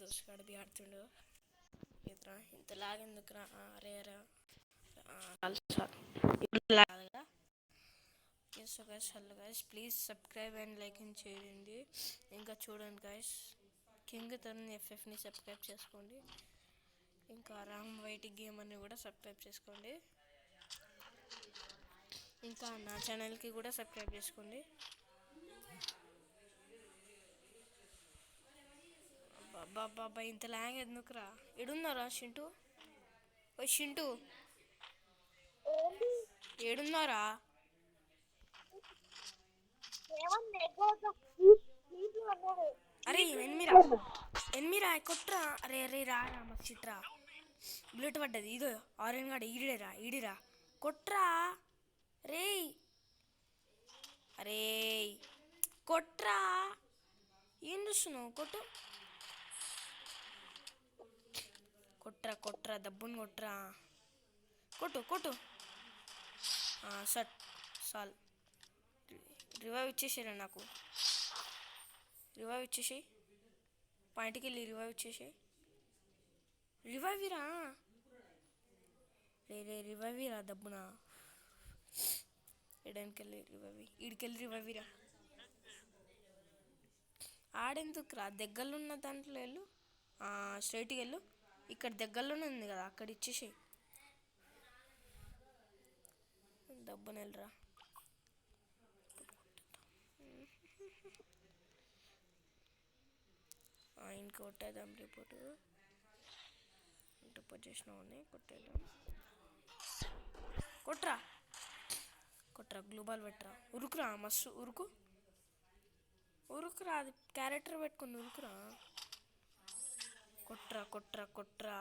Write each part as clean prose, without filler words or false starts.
చూసుకాడు ఆడుతుండు ఇతరా ఇంతలాగా ఎందుకురా అరే అరే కదా. So guys hello guys please subscribe and like and చేయండి. ఇంకా చూడండి గైస్ కింగ్ తరుణ్ ఎఫ్ఎఫ్ని సబ్స్క్రైబ్ చేసుకోండి. ఇంకా రామ్ వైటీ గేమ్ అని కూడా సబ్స్క్రైబ్ చేసుకోండి. ఇంకా నా ఛానల్కి కూడా సబ్స్క్రైబ్ చేసుకోండి. బాబా ఇంత లాంగ్ ఎందుకురా? ఏడున్నారా షింటూ? ఓ షింటూ ఏడున్నారా? అరే ఎనిమిరా కొట్రా. అరే అరే రారా మాకు చిట్రా బుల్లెట్ పడ్డది. ఇదో ఆరెంజ్ గాడు ఈడిరా కొట్రా రే. అరే కొట్రా ఏం చూస్తున్నావు? కొట్రా దబ్బుని కొట్రా. కొట్టు సట్ సాల్ రివైవ్ ఇచ్చేసారా? నాకు రివైవ్ ఇచ్చేసాయి. పాయింట్కి వెళ్ళి రివైవ్ ఇచ్చేసాయి. రివైవ్ రా రివైవ్ దబ్బునా. ఎడానికి వెళ్ళి రివైవ్ ఈడికెళ్ళి రివైవ్ రా. ఆడెందుకు రా? దగ్గరలో ఉన్న దాంట్లో వెళ్ళు, స్ట్రైట్కి వెళ్ళు. ఇక్కడ దగ్గరలోనే ఉంది కదా, అక్కడ ఇచ్చేసాయి. దబ్బున వెళ్ళరా. ఆయనకి కొట్టేద్దాం. రిపోర్ట్ చేసినామని కొట్టేద్దాం. కొట్రా గ్లోబాల్ పెట్టరా. ఉరుకురా మస్తు ఉరుకురా. అది క్యారెక్టర్ పెట్టుకుని ఉరుకురా. కొట్రా.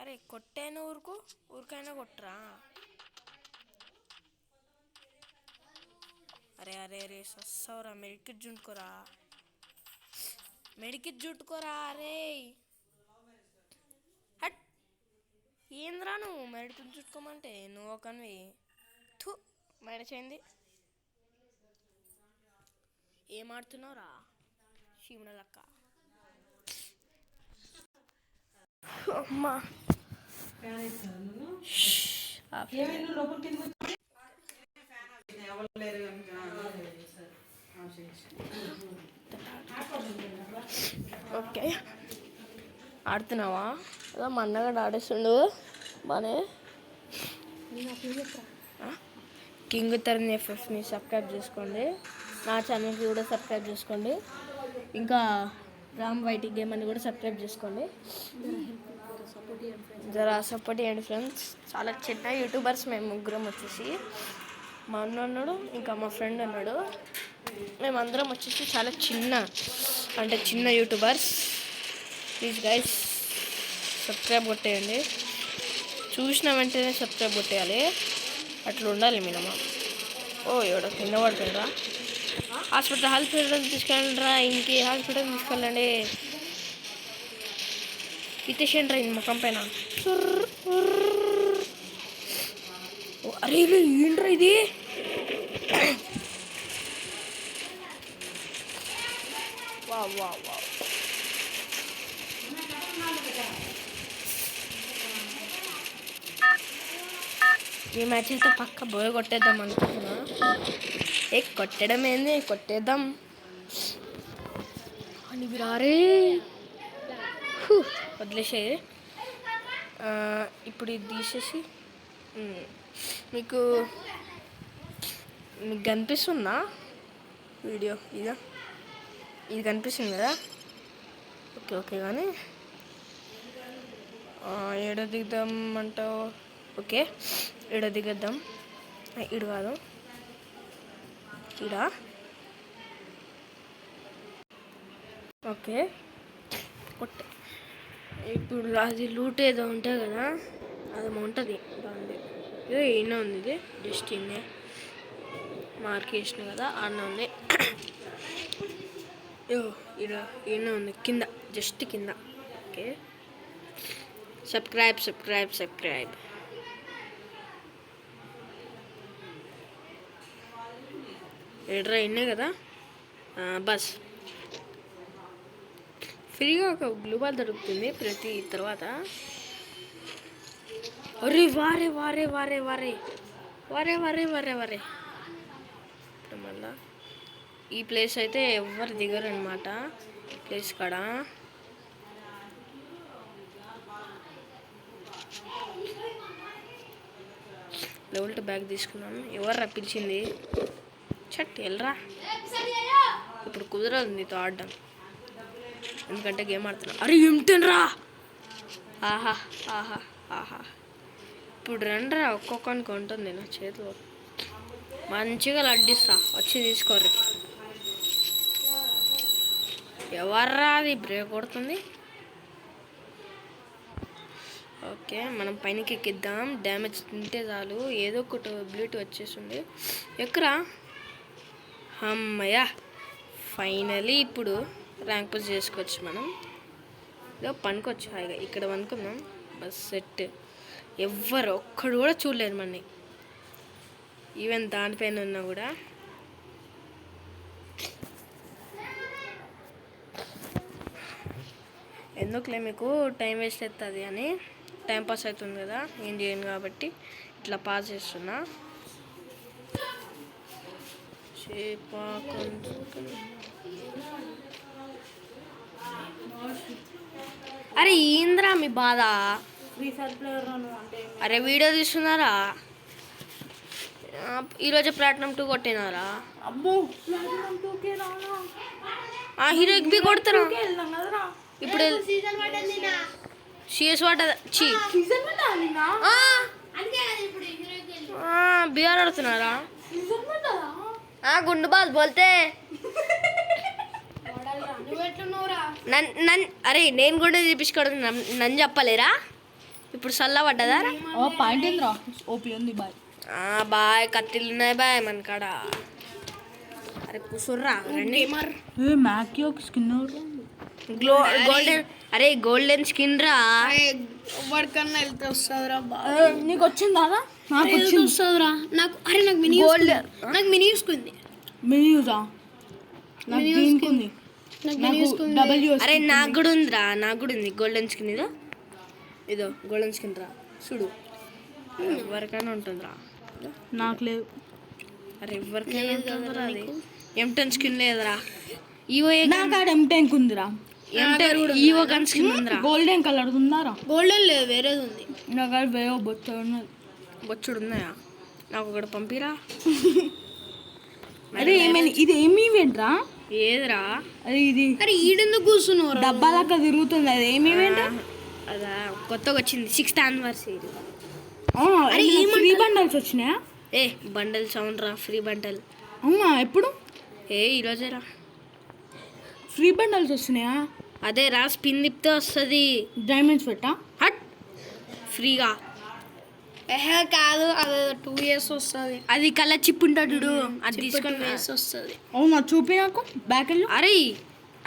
అరే కొట్టైనా ఉరుకైనా కొట్రా. అరే సస్సవరా. మెడికిట్ చుట్టుకోరా. అరే హట్ ఏంద్రా నువ్వు మెడికిట్ చుట్టుకోమంటే? నువ్వు ఒకనివి థూ మెడచైంది. ఏం ఆడుతున్నావురా శివున లక్క? అమ్మా ఓకే ఆడుతున్నావా? అదో మా అన్నగాడు ఆడేస్తుండు బానే. కింగ్ తరుణ్ ఎఫ్ఎఫ్ని సబ్స్క్రైబ్ చేసుకోండి. నా ఛానల్కి కూడా సబ్స్క్రైబ్ చేసుకోండి. ఇంకా రామ్ వైటీ గేమ్ అని కూడా సబ్స్క్రైబ్ చేసుకోండి. జరా సపోర్ట్ చేయండి ఫ్రెండ్స్. చాలా చిన్న యూట్యూబర్స్ మేము ముగ్గురం వచ్చేసి. మా అన్న ఉన్నాడు, ఇంకా మా ఫ్రెండ్ ఉన్నాడు. మేమందరం వచ్చేసి చాలా చిన్న యూట్యూబర్స్. ప్లీజ్ గైస్ సబ్స్క్రైబ్ కొట్టేయండి. చూసిన వెంటనే సబ్స్క్రైబ్ కొట్టేయాలి. అట్లా ఉండాలి మినిమం. ఎవడో కింద పడుతుండ్రా. హాస్పిటల్ తీసుకెళ్ళండిరా. ఇంకే హాస్పిటల్ తీసుకెళ్ళండి. ఇతేసేండ్రా ఇది ముఖం పైన. అరే ఏంట్రా ఇది? వా ఈ మ్యాచ్ అయితే పక్క బోయ కొట్టేద్దాం అనుకుంటున్నా. కొట్టడం ఏంది? కొట్టేద్దాం అని విరారే వదిలేసేది. ఇప్పుడు ఇది తీసేసి మీకు కనిపిస్తుందా వీడియో? ఇది కనిపిస్తుంది కదా? ఓకే కానీ ఏడో దిగుదాం అంటావు? ఓకే ఏడో దిగద్దాం. ఇడు కాదు ఇడా. ఓకే ఇప్పుడు అది లూట్ ఏదో ఉంటుంది కదా, అది ఉంటుంది దాన్ని. ఇదో ఈయన ఉంది. ఇది జస్ట్ ఇన్నే మార్క్ చేసిన కదా, అన్న ఉంది. ఈయన ఉంది కింద, జస్ట్ కింద. Okay subscribe. ఏడ్రా ఇన్నే కదా బస్. ఫ్రీగా ఒక గ్లూ బాల్ దొరుకుతుంది ప్రతి తర్వాత. అరే వారే వారే వారే వారే వారే వారే వారే వారే ఇప్పుడు మళ్ళా ఈ ప్లేస్ అయితే ఎవ్వరు దిగరు అనమాట. ప్లేస్ కాడ లెవెల్ 2 బ్యాగ్ తీసుకున్నాం. ఎవర్రా పిలిచింది? చట్ వెళ్ళరా, ఇప్పుడు కుదరదు నీతో ఆడడం, ఎందుకంటే గేమ్ ఆడుతున్నా. అరే ఏమిటనరా, ఆహా ఆహా ఆహా. ఇప్పుడు రండిరా, ఒక్కొక్కనికి ఉంటుంది నా చేతిలో, మంచిగా లడ్డిస్తా, వచ్చి తీసుకోర్రి. ఎవర్రా అది బ్రేక్ కొడుతుంది? ఓకే, మనం పైనకి ఎక్కిద్దాం. డ్యామేజ్ తింటే చాలు, ఏదో ఒకటి ఎబిలిటీ వచ్చేస్తుంది. ఎక్కరా, అమ్మయ్య, ఫైనలీ ఇప్పుడు ర్యాంక్ పుష్ చేసుకోవచ్చు మనం. ఇదో పనుకోవచ్చు హాయిగా, ఇక్కడ పనుకుందాం. బస్ సెట్, ఎవ్వరు ఒక్కడు కూడా చూడలేరు మనని, ఈవెన్ దానిపైన ఉన్నా కూడా. ఎందుకులే మీకు టైం వేస్ట్ అవుతుంది అని, టైం పాస్ అవుతుంది కదా, ఏం చేయను కాబట్టి ఇట్లా పాస్ చేస్తున్నా. అరే ఏంద్రా మీ బాధ? అరే వీడియో తీస్తున్నారా? ఈరోజు ప్లాటినం 2 కొట్టినారా? హీరో ఎక్బి కొడతారా ఇప్పుడు? సిఎస్ వాట బిఆర్ ఆడుతున్నారా? గుండు బాల్ బోల్తే అరే నేను కూడా చూపించుకోవడం నన్ను చెప్పలేరా? ఇప్పుడు సల్లా పడ్డదా? బాయ్ కత్తిలు ఉన్నాయి బాయ్ మన కాడ. అరే కూర్చోర్రా, రండి. గోల్డెన్, అరే గోల్డెన్ స్కిన్ రా, ఎవరికన్నా వెళ్తే వస్తుందిరా. నీకు వచ్చిందా? నాకు వస్తుందిరా. నాకు అరే నాకు మినీ గోల్డ్, నాకు మినీ యూస్కుంది. మినీ యూజా? అరే నాకు కూడా ఉందిరా, నాకు కూడా ఉంది గోల్డెన్ స్కిన్. ఇదో గోల్డెన్ స్కిన్ రా, చూడు, ఎవరికైనా ఉంటుందిరా. నాకు లేదు. అరే ఎవరికైనా ఉంటుందిరా, అది M10 స్కిన్ లేదురా. ఈవో M10 ఉందిరా, ఈవో గన్ స్కిన్ ఉందిరా. గోల్డెన్ కలర్ ఉందారా? గోల్డెన్ లేదు, వేరేది ఉంది. నాకు వేరే బొచ్చుడు ఉన్నది. బొచ్చుడు ఉన్నాయా? నాకు ఒకటి పంపిరా. అరే ఏమైనా ఇది ఏమి ఈవెంట్ రా? ఏదిరా? అరే ఇది, అరే ఈడెందుకు కూర్చున్నావు? డబ్బా దాకా తిరుగుతుంది, అది ఏమి ఈవెంట్? అదా కొత్తగా వచ్చింది, 6th anniversary. అరే ఫ్రీ బండల్స్ వచ్చినాయా? ఏ బండల్స్ అవునరా, ఫ్రీ బండల్. అవునా, ఎప్పుడు? ఈరోజేరా ఫ్రీ బండల్స్ వస్తున్నాయా? అదే రా, స్పిన్ తిప్పితే వస్తుంది. డైమండ్స్ పెట్టా హట్ ఫ్రీగా? కాదు, అది 2 years వస్తుంది. అది కలర్ చిప్ ఉంటుంది చూడు, అది తీసుకొని వేసి వస్తుంది. అవునా, చూపి నాకు బ్యాక్. అరే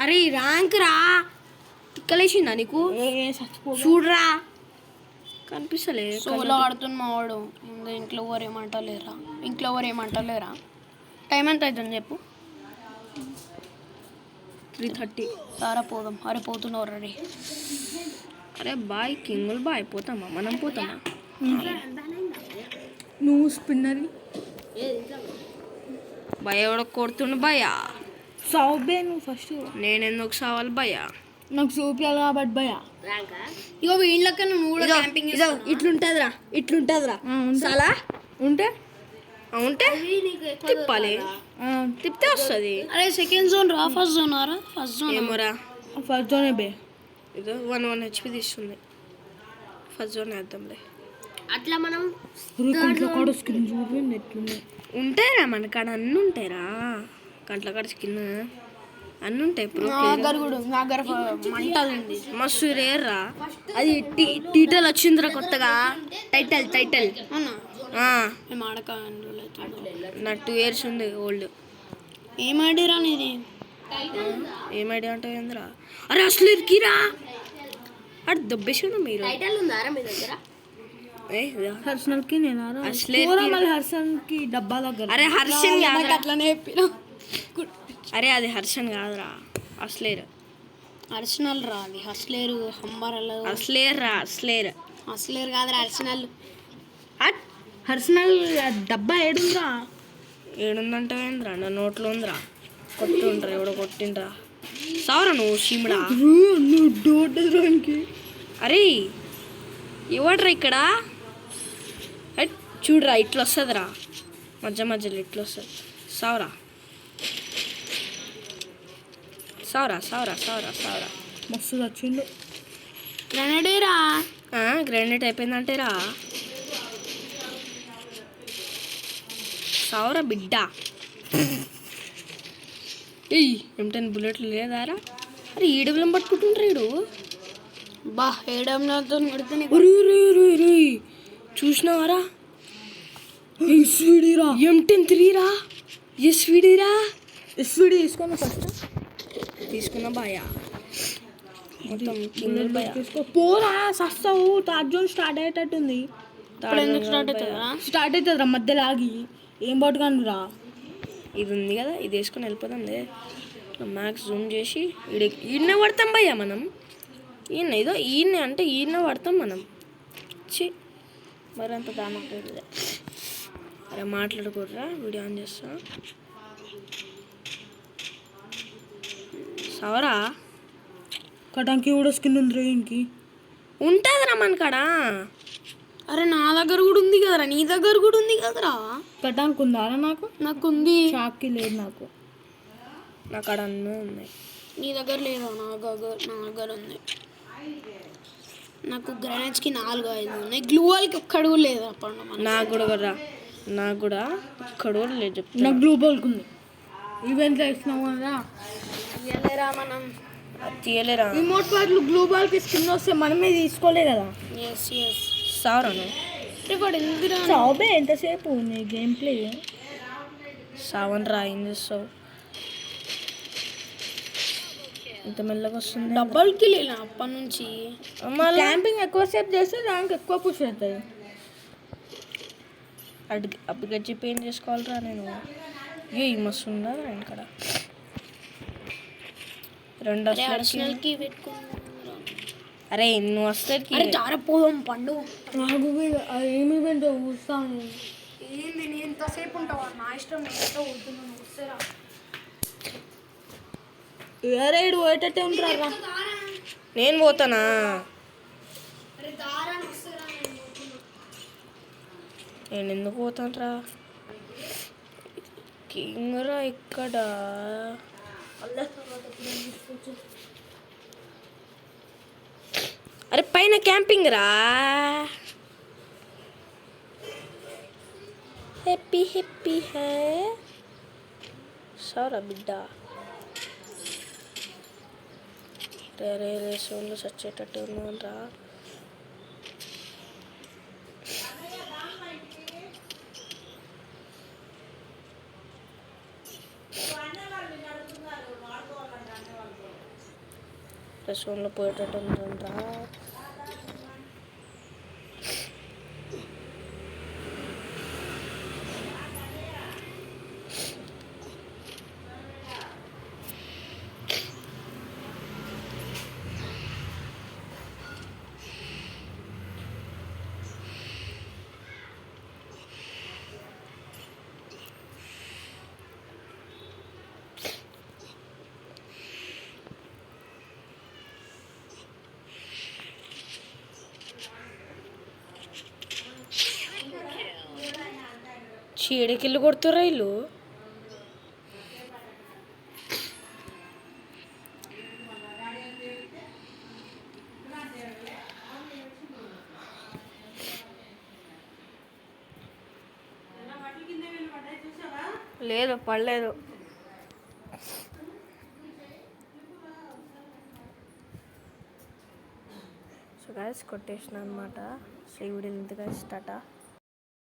అరే ర్యాంక్ రా, తిక్కలేసిందా నీకు? చూడరా, కనిపిస్తలే. సోలో ఆడుతున్న వాడు ఇంట్లో ఎవరు ఏమంటలేరా? ఇంట్లో ఎవరు ఏమంటలేరా? టైం ఎంత అవుతుంది చెప్పు? 3:30. సారా పోదాం. అరే పోతున్నావు రెడీ? అరే బాయ్ కింగుల్ బాయ్, పోతామా మనం? పోతామా? నువ్వు స్పిన్నర్ భయ ఎవడ కొడుతుండు భయ? సావుబే నువ్వు ఫస్ట్. నేను ఎందుకు సావాలి భయ? నాకు చూపించాలి కాబట్టి భయ. ఇగో వీళ్ళకన్నా నువ్వు కూడా క్యాంపింగ్ ఇట్లుంటుందిరా, ఇట్లుంటుందిరా. చాలా ఉంటే ఉంటే తిప్పాలి, తిప్పితే వస్తుంది. అరే సెకండ్ జోన్ రా, ఫస్ట్ జోన్ రా? ఫస్ట్ జోన్ ఏమోరా, ఫస్ట్ జోనే బే. ఇదో 1 HP తీస్తుంది, ఫస్ట్ జోన్ వేద్దాంలే. అట్లా మనం ఉంటాయిరా మన కాడ, అన్నీ ఉంటాయిరా. కంట్ల కాడ స్కిన్ అన్నీ ఉంటాయి. మస్తు రేర్రా అది. టైటిల్ వచ్చిందిరా కొత్తగా, టైటిల్ టైటిల్ నాకు 2 years ఉంది ఓల్డ్. ఏం ఐడియా నీది? ఏం ఐడియా అంటే ఏందిరా? అరే అసలు ఇరికిరా, అటు దబ్బేసాడు మీరు. టైటిల్ ఉందారా మీ దగ్గర? హర్షన్కి నేను హర్షన్కి డబ్బా దగ్గర. అరే హర్షన్ అట్లనే చెప్పిన. అరే అది హర్షన్ కాదురా, అసలేరు. అర్సనల్ రా అది, హస్లేరు హంబరలు. అస్లేర్ రా, అస్లేర్. హస్లేరు కాదురా, అర్సనల్. అర్సనల్ డబ్బా ఏడుందిరా? ఏడుందంటే ఏంద్రా, నా నోట్లో ఉందిరా. కొట్టుండ్రా, ఎవడో కొట్టిండ్రా. సావరా నువ్వు చీమిడా. అరే ఎవడ్రా ఇక్కడ? చూడరా ఇట్లా వస్తుందిరా, మధ్య మధ్యలో ఇట్లా వస్తుంది. సావరా సావరా సావరా సావరా సావరా. మస్తు వచ్చిండు. గ్రెనేడేరా. గ్రానైట్ అయిపోయిందంటేరా. సావరా బిడ్డ. ఏయ్ M10 బుల్లెట్లు లేదారా? అరే ఈడబులం పట్టుకుంటుండ్రా ఈడు. బా ఏడంతో కొడితే చూసినావారా? ఎస్విడిరా. M10 3 రా. ఎస్విడిరా. ఎస్విడి తీసుకున్నా ఫస్ట్. తీసుకున్నా బాయా, మొత్తం కింగ్ బాయా. పోరా సస్తావు. థర్డ్ జోన్ స్టార్ట్ అయ్యేటట్టుంది. ఇప్పుడు ఎందుకు స్టార్ట్ అవుతుందా? స్టార్ట్ అవుతుందిరా మధ్యలో ఆగి. ఏం పట్టుకాను రా. ఇది ఉంది కదా, ఇది వేసుకొని వెళ్ళిపోతాం. మ్యాక్స్ జూమ్ చేసి ఈయన్నే పడతాం భయ్యా మనం. ఈయన ఏదో ఈయన అంటే ఈయన పడతాం మనం. మరి అంత దానట్లేదు. అరే మాట్లాడుకోర్రా, వీడియో ఆన్ చేస్తా. సవరా కటాంకి కూడా స్కిన్ ఉంది ఇంకి. ఉంటుందిరా మన కాడ. అరే నా దగ్గర కూడా ఉంది కదరా, నీ దగ్గర కూడా ఉంది కదరా. కటాంక్ ఉందారా? నాకు ఉంది. షాప్కి లేదు నాకు. నా కాడ అన్నీ ఉన్నాయి. నీ దగ్గర లేదా? నా దగ్గర ఉంది. నాకు గ్రానైట్స్కి 4-5 ఉన్నాయి. గ్లూవాల్కి ఒక్కడు కూడా లేదు. అప్పుడు నాకు కూడా ఒక్కడు కూడా లేదు చెప్తా. నాకు గ్లోబల్కి ఉంది. ఈవెంట్లో ఇస్తున్నావు కదా, తీయలేరా మనం. తీయలేరా? రిమోట్ పార్ట్లు గ్లోబల్కి స్కిన్ వస్తే మనమే తీసుకోలే కదా. ఎస్ సావరాను. ఇప్పుడు ఎందుకురా చావే ఎంతసేపు నీ గేమ్ ప్లే. సావన్ రా, ఏం చేస్తావు? ఇంత మెల్లగా వస్తుంది. డబ్బులకి లేనా అప్పటి నుంచి. క్యాంపింగ్ ఎక్కువసేపు చేస్తే దానికి ఎక్కువ పుష్ అవుతుంది. అప్పుడు చెప్పి ఏం చేసుకోవాలరా నేను? ఏ మస్తు ఉందా ఇక్కడ. 2 అర్సనల్కి పెట్టుకున్నాను. అరే నువ్వు వస్తే జారపోదాం పండు. నాకు ఏమి ఈవెంట్ చూస్తాను. ఏంది నీ ఎంతసేపు ఉంటావా? నా ఇష్టం, నేను ఎంత వద్దున్నాను. వస్తారా ఏరేడు పోయేటట్టే ఉంటారా? నేను పోతానా? నేను ఎందుకు పోతానరా? కింగరా ఇక్కడ. అరే పైన క్యాంపింగ్ రా. హ్యాపీ హ్యాపీ హే. సారా బిడ్డ. రే సోళ్ళు చచ్చేటట్టు ఉన్నారా? రెస్టారెంట్లో పోయేటట్టు ఉంటుందా? చీడకిల్లు కొడుతుర్రా వీళ్ళు. లేదు పడలేదు. సో గాయస్ కొట్టేసిన అనమాట. సో ఈ వీడియో ఇంతగా టాటా.